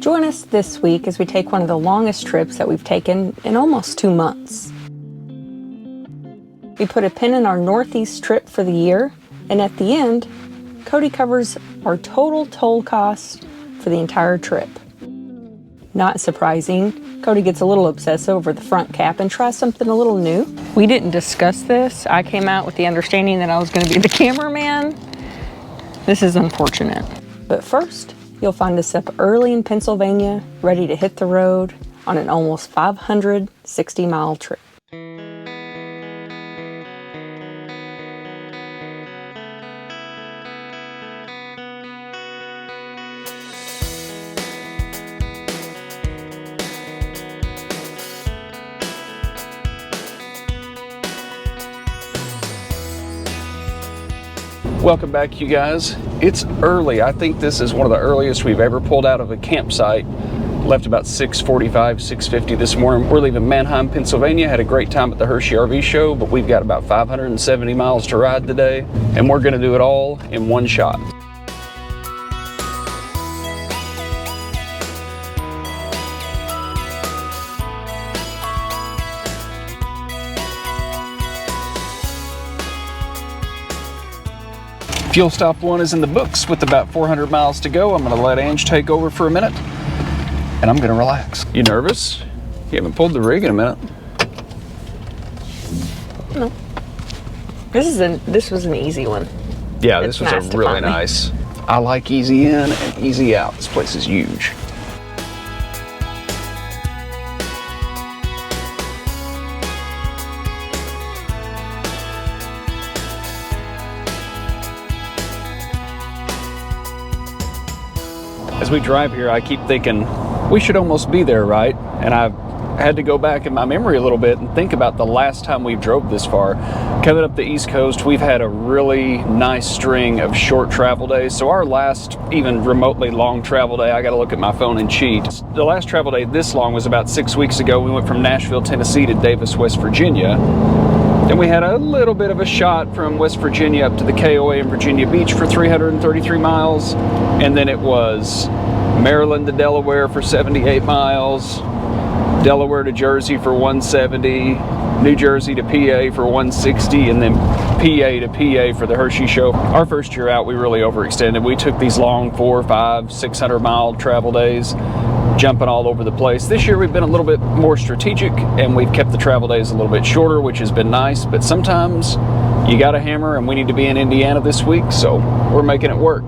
Join us this week as we take one of the longest trips that we've taken in almost 2 months. We put a pin in our Northeast trip for the year, and at the end, Cody covers our total toll cost for the entire trip. Not surprising, Cody gets a little obsessed over the front cap and tries something a little new. We didn't discuss this. I came out with the understanding that I was going to be the cameraman. This is unfortunate. But first, you'll find us up early in Pennsylvania, ready to hit the road on an almost 560-mile trip. Welcome back, you guys. It's early. I think this is one of the earliest we've ever pulled out of a campsite. Left about 6:45, 6:50 this morning. We're leaving Mannheim, Pennsylvania. Had a great time at the Hershey RV show, but we've got about 570 miles to ride today, and we're going to do it all in one shot. Fuel stop 1 is in the books with about 400 miles to go. I'm going to let Ange take over for a minute, and I'm going to relax. You nervous? You haven't pulled the rig in a minute. No. This was an easy one. Yeah, this was nice, a really nice. I like easy in and easy out. This place is huge. As we drive here, I keep thinking we should almost be there, right? And I've had to go back in my memory a little bit and think about the last time we drove this far. Coming up the East Coast, we've had a really nice string of short travel days. So our last even remotely long travel day, I got to look at my phone and cheat. The last travel day this long was about 6 weeks ago. We went from Nashville, Tennessee to Davis, West Virginia. Then we had a little bit of a shot from West Virginia up to the KOA in Virginia Beach for 333 miles. And then it was Maryland to Delaware for 78 miles, Delaware to Jersey for 170, New Jersey to PA for 160, and then PA to PA for the Hershey show. Our first year out, we really overextended. We took these long 400, 500, 600 mile travel days, jumping all over the place. This year we've been a little bit more strategic, and we've kept the travel days a little bit shorter, which has been nice, but sometimes you got a hammer, and we need to be in Indiana this week, so we're making it work.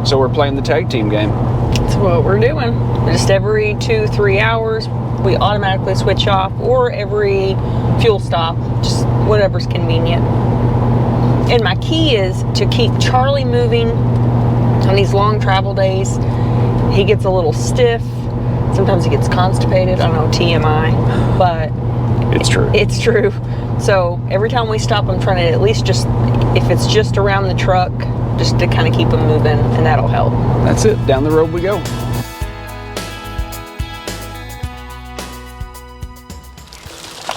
So we're playing the tag team game. That's what we're doing. Just every 2-3 hours, we automatically switch off, or every fuel stop, just whatever's convenient. And my key is to keep Charlie moving on these long travel days. He gets a little stiff. Sometimes he gets constipated. I don't know, TMI, but it's true. It's true. So every time we stop, I'm trying to at least just, if it's just around the truck, just to kind of keep him moving, and that'll help. That's it. Down the road we go.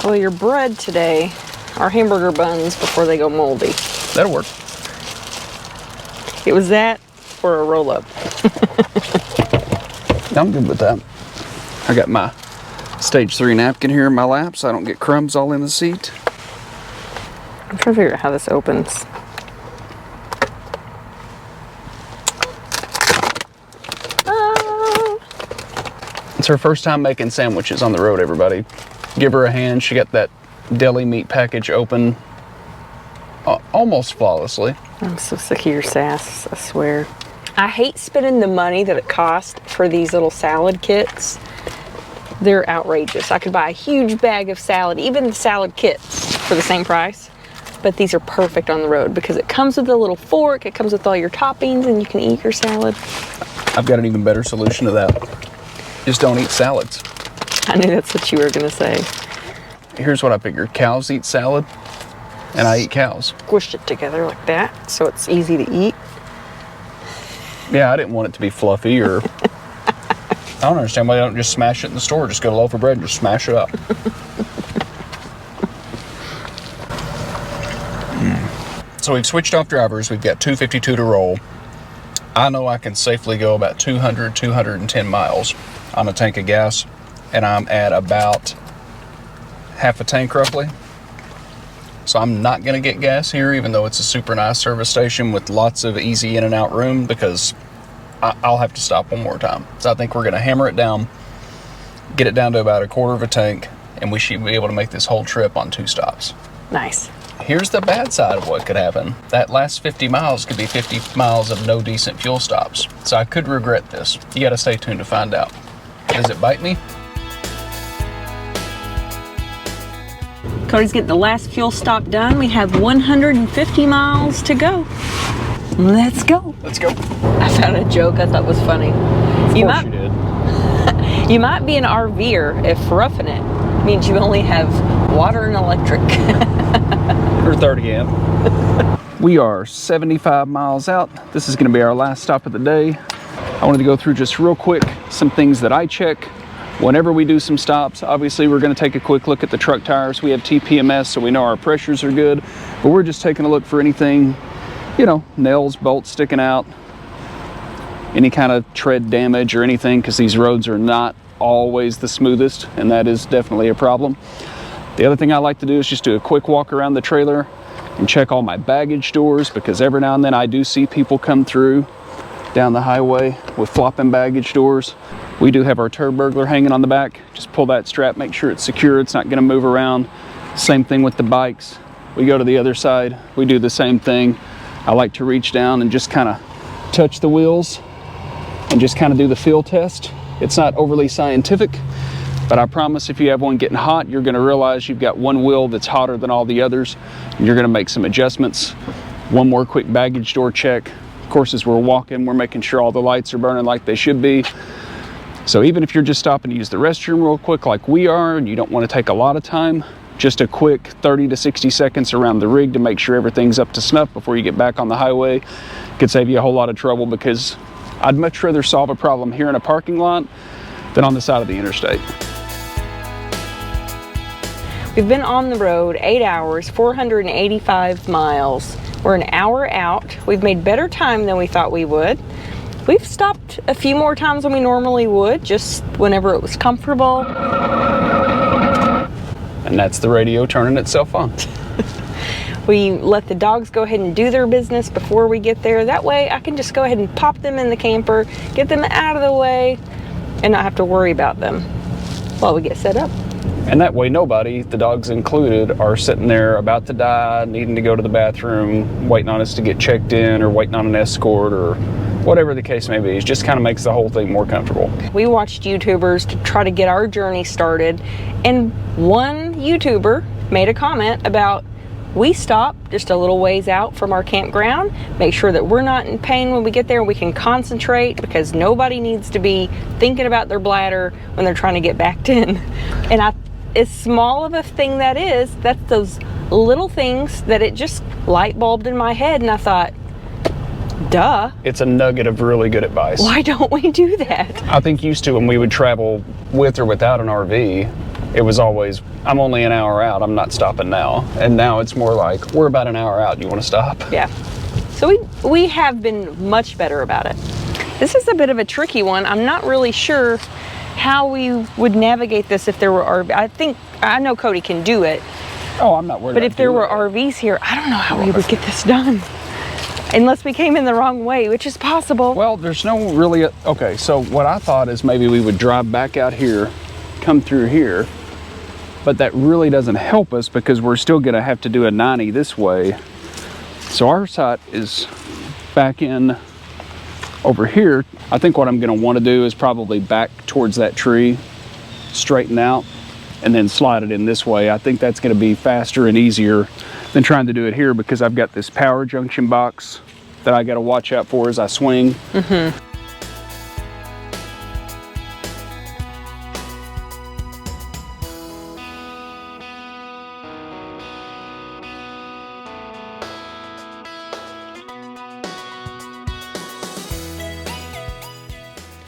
Well, your bread today are hamburger buns before they go moldy. That'll work. It was that or a roll-up. I'm good with that. I got my stage 3 napkin here in my lap so I don't get crumbs all in the seat. I'm trying to figure out how this opens. It's her first time making sandwiches on the road, everybody. Give her a hand. She got that deli meat package open almost flawlessly. I'm so sick of your sass, I swear. I hate spending the money that it costs for these little salad kits. They're outrageous. I could buy a huge bag of salad, even the salad kits, for the same price. But these are perfect on the road because it comes with a little fork, it comes with all your toppings, and you can eat your salad. I've got an even better solution to that. Just don't eat salads. I knew that's what you were going to say. Here's what I figured. Cows eat salad, and I eat cows. Squished it together like that, so it's easy to eat. Yeah, I didn't want it to be fluffy or... I don't understand why they don't just smash it in the store. Just get a loaf of bread and just smash it up. So we've switched off drivers. We've got 252 to roll. I know I can safely go about 200, 210 miles on a tank of gas, and I'm at about half a tank roughly. So I'm not gonna get gas here, even though it's a super nice service station with lots of easy in and out room, because I'll have to stop one more time. So I think we're gonna hammer it down, get it down to about a quarter of a tank, and we should be able to make this whole trip on 2 stops. Nice. Here's the bad side of what could happen. That last 50 miles could be 50 miles of no decent fuel stops. So I could regret this. You gotta stay tuned to find out. Does it bite me? Cody's getting the last fuel stop done. We have 150 miles to go. Let's go. Let's go. I found a joke I thought was funny. Of course you did. You might be an RVer if roughing it means you only have water and electric. Or 30 amp. We are 75 miles out. This is gonna be our last stop of the day. I wanted to go through just real quick some things that I check whenever we do some stops. Obviously, we're gonna take a quick look at the truck tires. We have TPMS, so we know our pressures are good, but we're just taking a look for anything, you know, nails, bolts sticking out, any kind of tread damage or anything, because these roads are not always the smoothest, and that is definitely a problem. The other thing I like to do is just do a quick walk around the trailer and check all my baggage doors, because every now and then I do see people come through down the highway with flopping baggage doors. We do have our turd burglar hanging on the back. Just pull that strap, make sure it's secure, it's not gonna move around. Same thing with the bikes. We go to the other side, we do the same thing. I like to reach down and just kind of touch the wheels and just kind of do the feel test. It's not overly scientific, but I promise if you have one getting hot, you're gonna realize you've got one wheel that's hotter than all the others, and you're gonna make some adjustments. One more quick baggage door check. Of course, as we're walking, we're making sure all the lights are burning like they should be. So even if you're just stopping to use the restroom real quick like we are, and you don't wanna take a lot of time, just a quick 30 to 60 seconds around the rig to make sure everything's up to snuff before you get back on the highway could save you a whole lot of trouble, because I'd much rather solve a problem here in a parking lot than on the side of the interstate. We've been on the road 8 hours, 485 miles. We're an hour out. We've made better time than we thought we would. We've stopped a few more times than we normally would, just whenever it was comfortable. And that's the radio turning itself on. We let the dogs go ahead and do their business before we get there. That way I can just go ahead and pop them in the camper, get them out of the way, and not have to worry about them while we get set up. And that way nobody, the dogs included, are sitting there about to die, needing to go to the bathroom, waiting on us to get checked in, or waiting on an escort, or whatever the case may be. It just kind of makes the whole thing more comfortable. We watched YouTubers to try to get our journey started, and one YouTuber made a comment about, we stop just a little ways out from our campground, make sure that we're not in pain when we get there, we can concentrate, because nobody needs to be thinking about their bladder when they're trying to get backed in. And as small of a thing that is, that's those little things that it just light bulbed in my head, and I thought, duh. It's a nugget of really good advice. Why don't we do that? I think used to when we would travel with or without an RV, it was always, I'm only an hour out, I'm not stopping now. And now it's more like, we're about an hour out, you want to stop? Yeah. So we have been much better about it. This is a bit of a tricky one. I'm not really sure how we would navigate this if there were RVs. I know Cody can do it. Oh, I'm not worried But about if there were it. RVs here, I don't know how we would get this done. Unless we came in the wrong way, which is possible. Well, there's no really, okay, so what I thought is maybe we would drive back out here, come through here, but that really doesn't help us because we're still gonna have to do a 90 this way. So our site is back in over here. I think what I'm gonna wanna do is probably back towards that tree, straighten out, and then slide it in this way. I think that's gonna be faster and easier than trying to do it here, because I've got this power junction box that I gotta watch out for as I swing.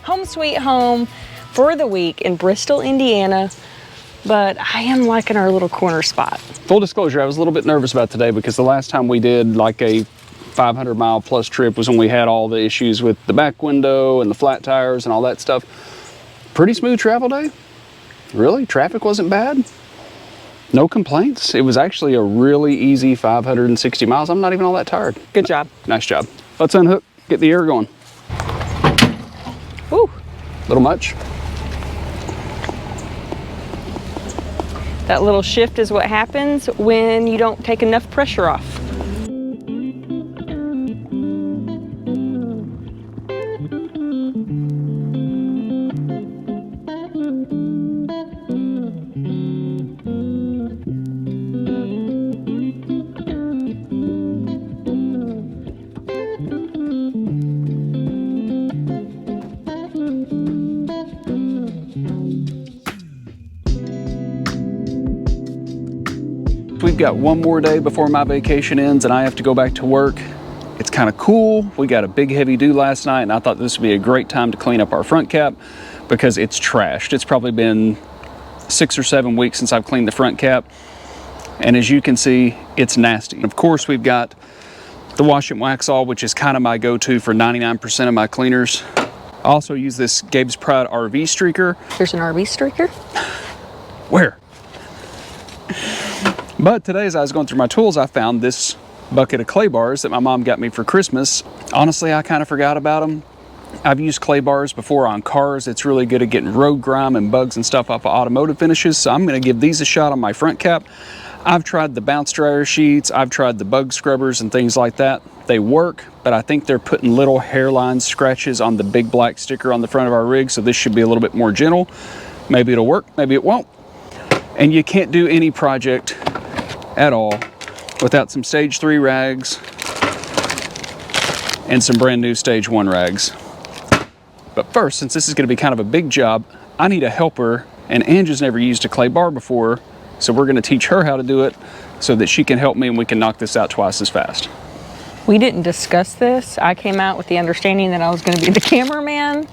Home sweet home for the week in Bristol, Indiana. But I am liking our little corner spot. Full disclosure, I was a little bit nervous about today because the last time we did like a 500-mile plus trip was when we had all the issues with the back window and the flat tires and all that stuff. Pretty smooth travel day. Really, traffic wasn't bad. No complaints. It was actually a really easy 560 miles. I'm not even all that tired. Good job. Nice job. Let's unhook, get the air going. Woo. Little much. That little shift is what happens when you don't take enough pressure off. We've got one more day before my vacation ends and I have to go back to work. It's kind of cool. We got a big heavy dew last night and I thought this would be a great time to clean up our front cap because it's trashed. It's probably been 6 or 7 weeks since I've cleaned the front cap. And as you can see, it's nasty. Of course, we've got the wash and wax all, which is kind of my go-to for 99% of my cleaners. I also use this Gabe's Pride RV streaker. Here's an RV streaker. Where? But today, as I was going through my tools, I found this bucket of clay bars that my mom got me for Christmas. Honestly, I kind of forgot about them. I've used clay bars before on cars. It's really good at getting road grime and bugs and stuff off of automotive finishes. So I'm going to give these a shot on my front cap. I've tried the bounce dryer sheets. I've tried the bug scrubbers and things like that. They work, but I think they're putting little hairline scratches on the big black sticker on the front of our rig. So this should be a little bit more gentle. Maybe it'll work, maybe it won't. And you can't do any project at all without some stage 3 rags and some brand new stage 1 rags. But first, since this is going to be kind of a big job, I need a helper, and Ange has never used a clay bar before, so we're going to teach her how to do it so that she can help me and we can knock this out twice as fast. We didn't discuss this. I came out with the understanding that I was going to be the cameraman.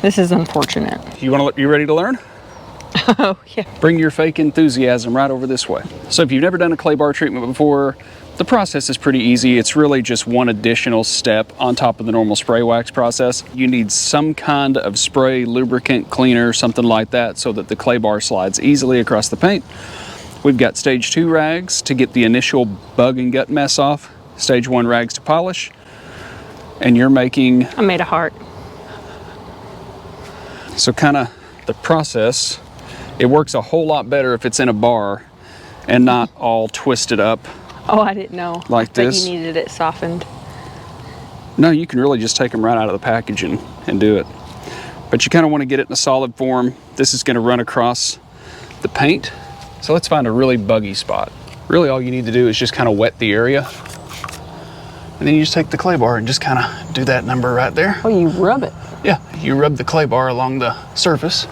This is unfortunate. You ready to learn? Oh, yeah. Bring your fake enthusiasm right over this way. So if you've never done a clay bar treatment before, the process is pretty easy. It's really just one additional step on top of the normal spray wax process. You need some kind of spray, lubricant, cleaner, something like that so that the clay bar slides easily across the paint. We've got stage 2 rags to get the initial bug and gut mess off, stage 1 rags to polish, and you're making... I made a heart. So kind of the process, it works a whole lot better if it's in a bar and not all twisted up. Oh, I didn't know. Like this. You needed it softened. No, you can really just take them right out of the package and do it. But you kind of want to get it in a solid form. This is going to run across the paint. So let's find a really buggy spot. Really all you need to do is just kind of wet the area. And then you just take the clay bar and just kind of do that number right there. Oh, you rub it. Yeah, you rub the clay bar along the surface.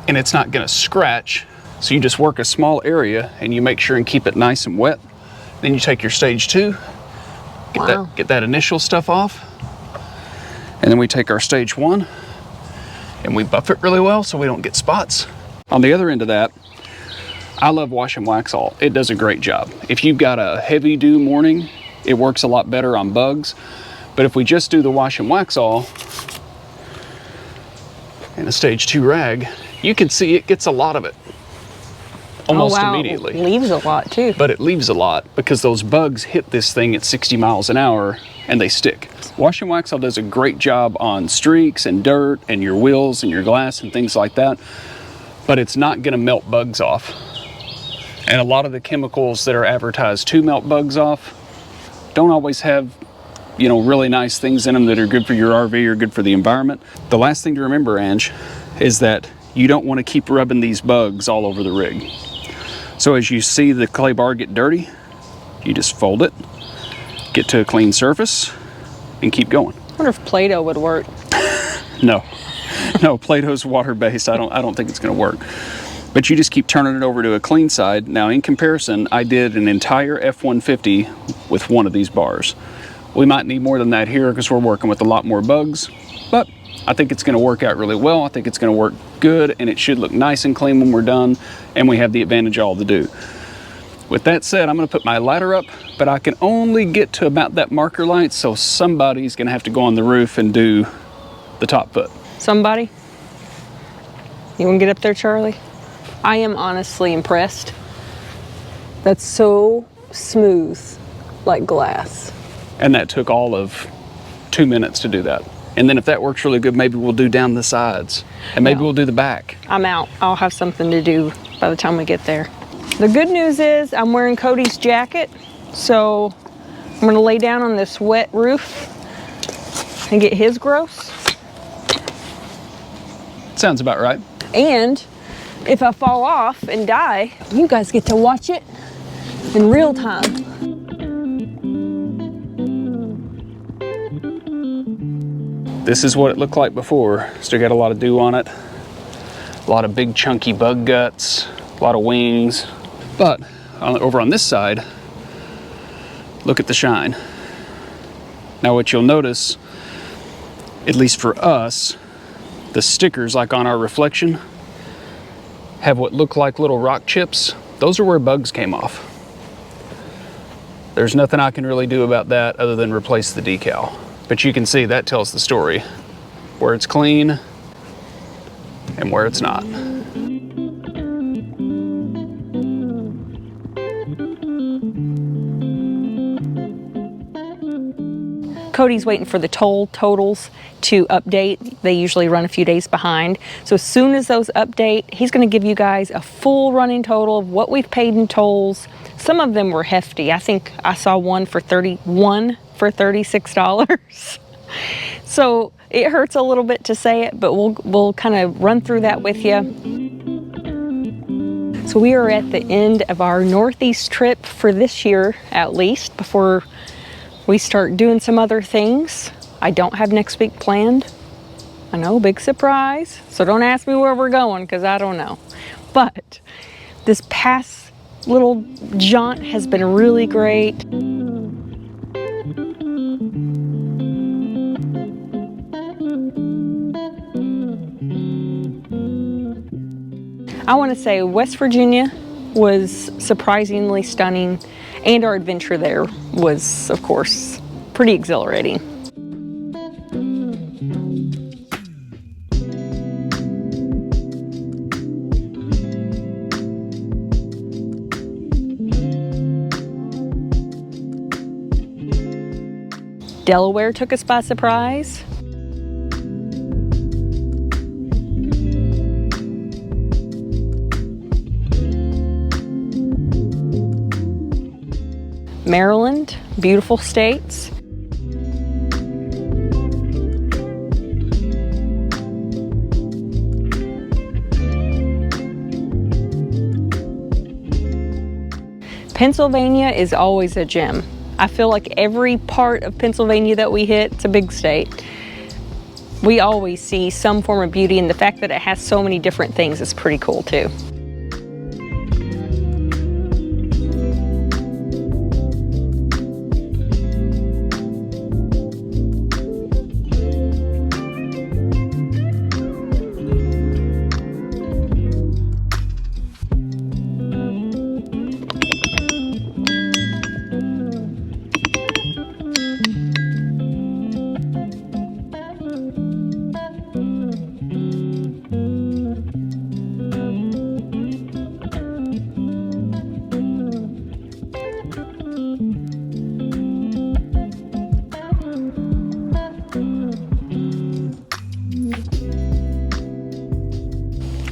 And it's not going to scratch. So you just work a small area and you make sure and keep it nice and wet. Then you take your stage 2, get that initial stuff off. And then we take our stage 1 and we buff it really well so we don't get spots. On the other end of that, I love wash and wax all. It does a great job. If you've got a heavy dew morning, it works a lot better on bugs. But if we just do the wash and wax all and a stage 2 rag, you can see it gets a lot of it. Almost immediately. It leaves a lot too. But it leaves a lot because those bugs hit this thing at 60 miles an hour and they stick. Wash and wax all does a great job on streaks and dirt and your wheels and your glass and things like that, but it's not going to melt bugs off. And a lot of the chemicals that are advertised to melt bugs off don't always have, you know, really nice things in them that are good for your RV or good for the environment. The last thing to remember, Ange, is that you don't want to keep rubbing these bugs all over the rig. So as you see the clay bar get dirty, you just fold it, get to a clean surface, and keep going. I wonder if Play-Doh would work. No, Play-Doh's water-based. I don't think it's going to work. But you just keep turning it over to a clean side. Now, in comparison, I did an entire F-150 with one of these bars. We might need more than that here because we're working with a lot more bugs, but I think it's going to work out really well. I think it's going to work good, and it should look nice and clean when we're done, and we have the advantage of all the dew. With that said, I'm gonna put my ladder up, but I can only get to about that marker light, so somebody's gonna have to go on the roof and do the top foot. Somebody? You wanna get up there, Charlie? I am honestly impressed. That's so smooth, like glass. And that took all of 2 minutes to do that. And then if that works really good, maybe we'll do down the sides. And maybe we'll do the back. I'm out. I'll have something to do by the time we get there. The good news is I'm wearing Cody's jacket, so I'm gonna lay down on this wet roof and get his gross. Sounds about right. And if I fall off and die, you guys get to watch it in real time. This is what it looked like before. Still got a lot of dew on it. A lot of big chunky bug guts, a lot of wings. But over on this side, look at the shine. Now what you'll notice, at least for us, the stickers like on our reflection have what look like little rock chips. Those are where bugs came off. There's nothing I can really do about that other than replace the decal. But you can see that tells the story. Where it's clean and where it's not. Cody's waiting for the toll totals to update. They usually run a few days behind. So as soon as those update, he's gonna give you guys a full running total of what we've paid in tolls. Some of them were hefty. I think I saw one for $36. So it hurts a little bit to say it, but we'll kind of run through that with you. So we are at the end of our Northeast trip for this year, at least, before we start doing some other things. I don't have next week planned. I know, big surprise. So don't ask me where we're going, because I don't know. But this past little jaunt has been really great. I want to say West Virginia was surprisingly stunning, and our adventure there was, of course, pretty exhilarating. Delaware took us by surprise. Maryland, beautiful states. Pennsylvania is always a gem. I feel like every part of Pennsylvania that we hit, it's a big state, we always see some form of beauty, and the fact that it has so many different things is pretty cool too.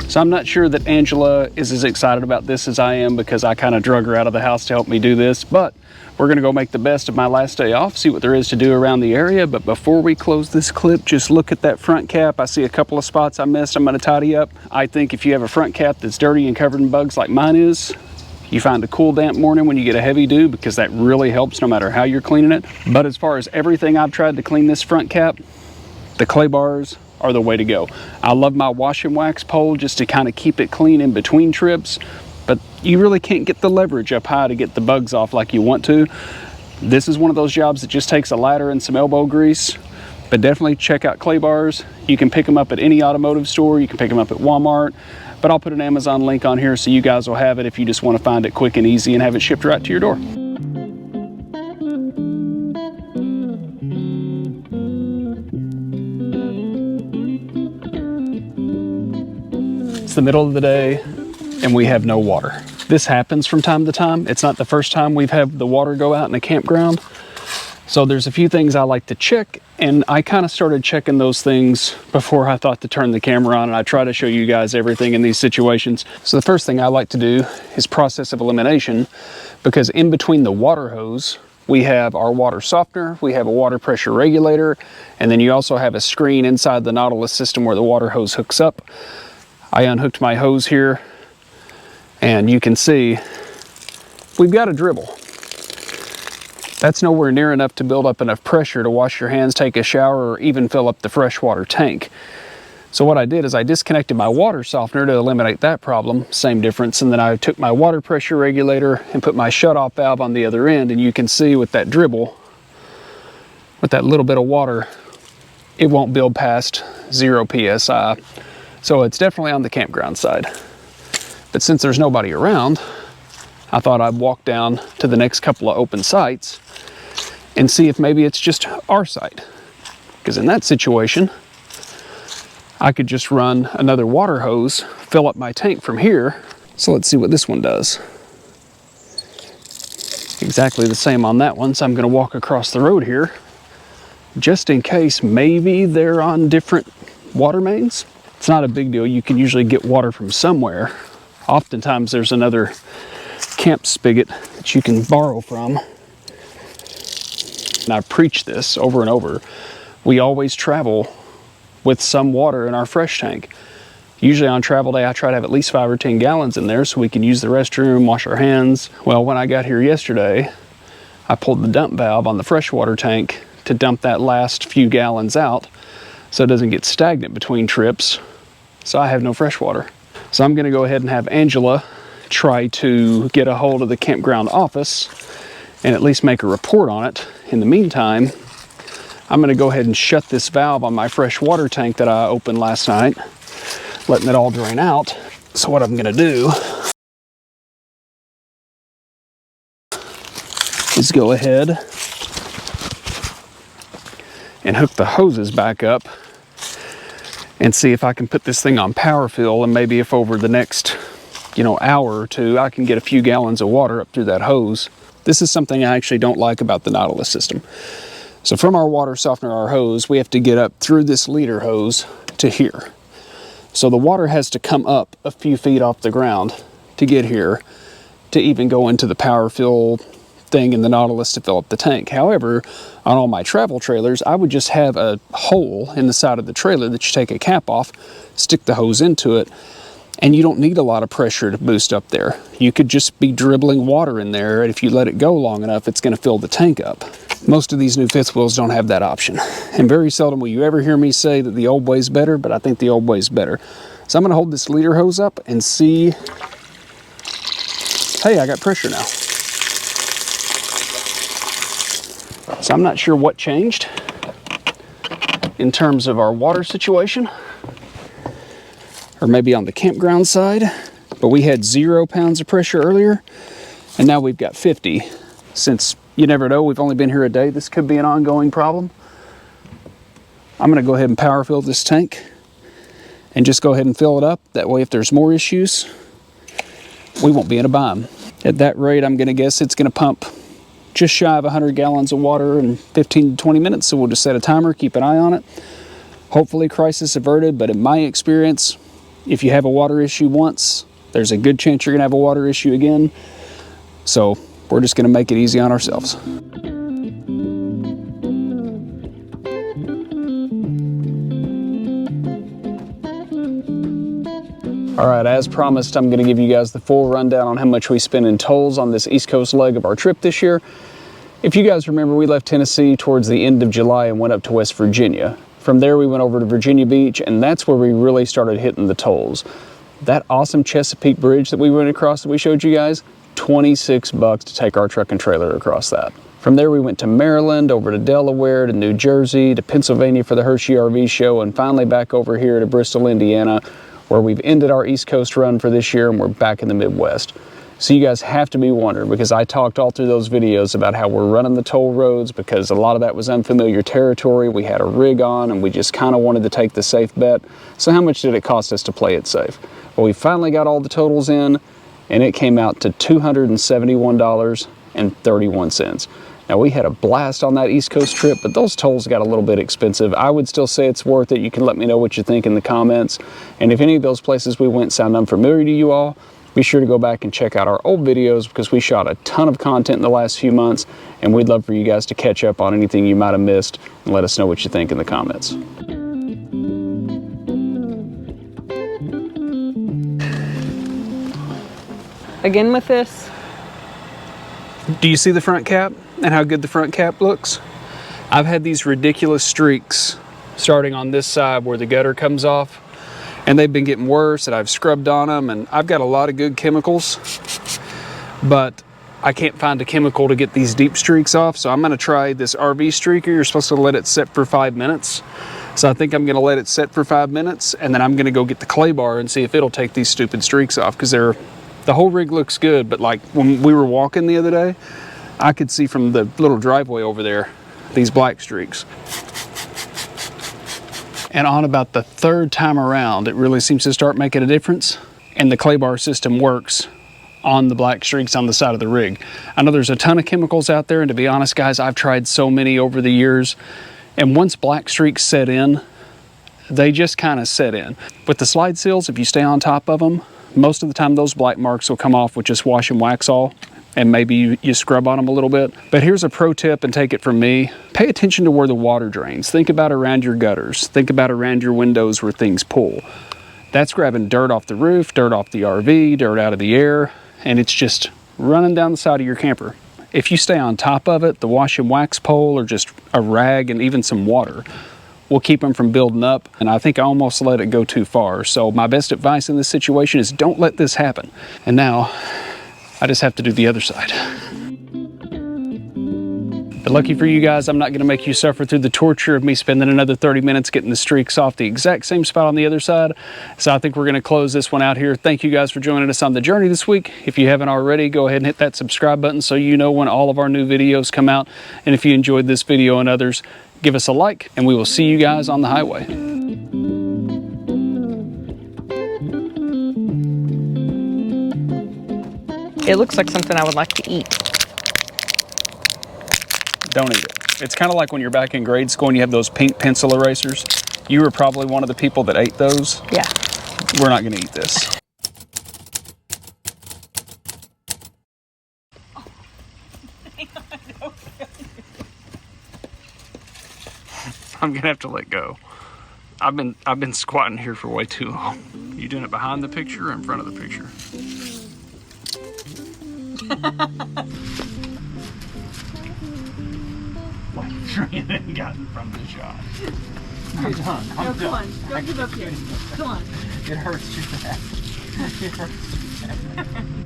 So I'm not sure that Angela is as excited about this as I am, because I kind of drug her out of the house to help me do this, but we're gonna go make the best of my last day off, see what there is to do around the area. But before we close this clip, just look at that front cap. I see a couple of spots I missed. I'm gonna tidy up. I think if you have a front cap that's dirty and covered in bugs like mine is, you find a cool damp morning when you get a heavy dew, because that really helps no matter how you're cleaning it. But as far as everything I've tried to clean this front cap, the clay bars are the way to go. I love my wash and wax pole just to kind of keep it clean in between trips, but you really can't get the leverage up high to get the bugs off like you want to. This is one of those jobs that just takes a ladder and some elbow grease, But definitely check out clay bars. You can pick them up at any automotive store. You can pick them up at Walmart. But I'll put an Amazon link on here so you guys will have it if you just want to find it quick and easy and have it shipped right to your door. It's the middle of the day and we have no water. This happens from time to time. It's not the first time we've had the water go out in a campground. So there's a few things I like to check, and I kind of started checking those things before I thought to turn the camera on, and I try to show you guys everything in these situations. So the first thing I like to do is process of elimination, because in between the water hose, we have our water softener, we have a water pressure regulator, and then you also have a screen inside the Nautilus system where the water hose hooks up. I unhooked my hose here, and you can see we've got a dribble. That's nowhere near enough to build up enough pressure to wash your hands, take a shower, or even fill up the freshwater tank. So what I did is I disconnected my water softener to eliminate that problem, same difference, and then I took my water pressure regulator and put my shutoff valve on the other end, and you can see with that dribble, with that little bit of water, it won't build past 0 psi. So it's definitely on the campground side. But since there's nobody around, I thought I'd walk down to the next couple of open sites and see if maybe it's just our site. Because in that situation, I could just run another water hose, fill up my tank from here. So let's see what this one does. Exactly the same on that one, so I'm gonna walk across the road here, just in case maybe they're on different water mains. It's not a big deal, you can usually get water from somewhere. Oftentimes there's another camp spigot that you can borrow from. And I preach this over and over. We always travel with some water in our fresh tank. Usually on travel day, I try to have at least 5 or 10 gallons in there so we can use the restroom, wash our hands. Well, when I got here yesterday, I pulled the dump valve on the freshwater tank to dump that last few gallons out so it doesn't get stagnant between trips. So I have no fresh water. So I'm gonna go ahead and have Angela try to get a hold of the campground office and at least make a report on it. In the meantime, I'm going to go ahead and shut this valve on my fresh water tank that I opened last night, letting it all drain out. So what I'm going to do is go ahead and hook the hoses back up and see if I can put this thing on power fill, and maybe if over the next hour or two, I can get a few gallons of water up through that hose. This is something I actually don't like about the Nautilus system. So from our water softener, our hose, we have to get up through this leader hose to here. So the water has to come up a few feet off the ground to get here to even go into the power fill thing in the Nautilus to fill up the tank. However, on all my travel trailers, I would just have a hole in the side of the trailer that you take a cap off, stick the hose into it, and you don't need a lot of pressure to boost up there. You could just be dribbling water in there, and if you let it go long enough, it's gonna fill the tank up. Most of these new fifth wheels don't have that option. And very seldom will you ever hear me say that the old way's better, but I think the old way's better. So I'm gonna hold this leader hose up and see, hey, I got pressure now. So I'm not sure what changed in terms of our water situation, or maybe on the campground side, but we had 0 pounds of pressure earlier, and now we've got 50. Since you never know, we've only been here a day, this could be an ongoing problem. I'm gonna go ahead and power fill this tank and just go ahead and fill it up. That way, if there's more issues, we won't be in a bind. At that rate, I'm gonna guess it's gonna pump just shy of 100 gallons of water in 15 to 20 minutes, so we'll just set a timer, keep an eye on it. Hopefully crisis averted, but in my experience, if you have a water issue once, there's a good chance you're gonna have a water issue again. So we're just gonna make it easy on ourselves. All right, as promised, I'm gonna give you guys the full rundown on how much we spent in tolls on this East Coast leg of our trip this year. If you guys remember, we left Tennessee towards the end of July and went up to West Virginia. From there, we went over to Virginia Beach, and that's where we really started hitting the tolls. That awesome Chesapeake Bridge that we went across that we showed you guys, $26 to take our truck and trailer across that. From there we went to Maryland, over to Delaware, to New Jersey, to Pennsylvania for the Hershey RV show, and finally back over here to Bristol, Indiana, where we've ended our East Coast run for this year and we're back in the Midwest. So you guys have to be wondering, because I talked all through those videos about how we're running the toll roads because a lot of that was unfamiliar territory. We had a rig on and we just kind of wanted to take the safe bet. So how much did it cost us to play it safe? Well, we finally got all the totals in and it came out to $271.31. Now we had a blast on that East Coast trip, but those tolls got a little bit expensive. I would still say it's worth it. You can let me know what you think in the comments. And if any of those places we went sound unfamiliar to you all, be sure to go back and check out our old videos because we shot a ton of content in the last few months and we'd love for you guys to catch up on anything you might have missed and let us know what you think in the comments. Again with this. Do you see the front cap and how good the front cap looks? I've had these ridiculous streaks starting on this side where the gutter comes off, and they've been getting worse, and I've scrubbed on them, and I've got a lot of good chemicals, but I can't find a chemical to get these deep streaks off, so I'm gonna try this RV streaker. You're supposed to let it set for 5 minutes. So I think I'm gonna let it set for 5 minutes, and then I'm gonna go get the clay bar and see if it'll take these stupid streaks off, because the whole rig looks good, but like when we were walking the other day, I could see from the little driveway over there, these black streaks. And on about the third time around, it really seems to start making a difference, and the clay bar system works on the black streaks on the side of the rig. I know there's a ton of chemicals out there, and to be honest guys, I've tried so many over the years, and once black streaks set in, they just kind of set in. With the slide seals, if you stay on top of them, most of the time those black marks will come off with just wash and wax all, and maybe you scrub on them a little bit. But here's a pro tip, and take it from me. Pay attention to where the water drains. Think about around your gutters. Think about around your windows where things pool. That's grabbing dirt off the roof, dirt off the RV, dirt out of the air, and it's just running down the side of your camper. If you stay on top of it, the wash and wax pole or just a rag and even some water will keep them from building up, and I think I almost let it go too far. So my best advice in this situation is don't let this happen. And now, I just have to do the other side. But lucky for you guys, I'm not gonna make you suffer through the torture of me spending another 30 minutes getting the streaks off the exact same spot on the other side. So I think we're gonna close this one out here. Thank you guys for joining us on the journey this week. If you haven't already, go ahead and hit that subscribe button so you know when all of our new videos come out. And if you enjoyed this video and others, give us a like, and we will see you guys on the highway. It looks like something I would like to eat. Don't eat it. It's kind of like when you're back in grade school and you have those pink pencil erasers. You were probably one of the people that ate those. Yeah. We're not gonna eat this. I'm gonna have to let go. I've been squatting here for way too long. You doing it behind the picture or in front of the picture? Like Trina got in front of the shot. I'm done. I'm done. Come on, don't give up yet. Come on. It hurts too bad. It hurts too bad.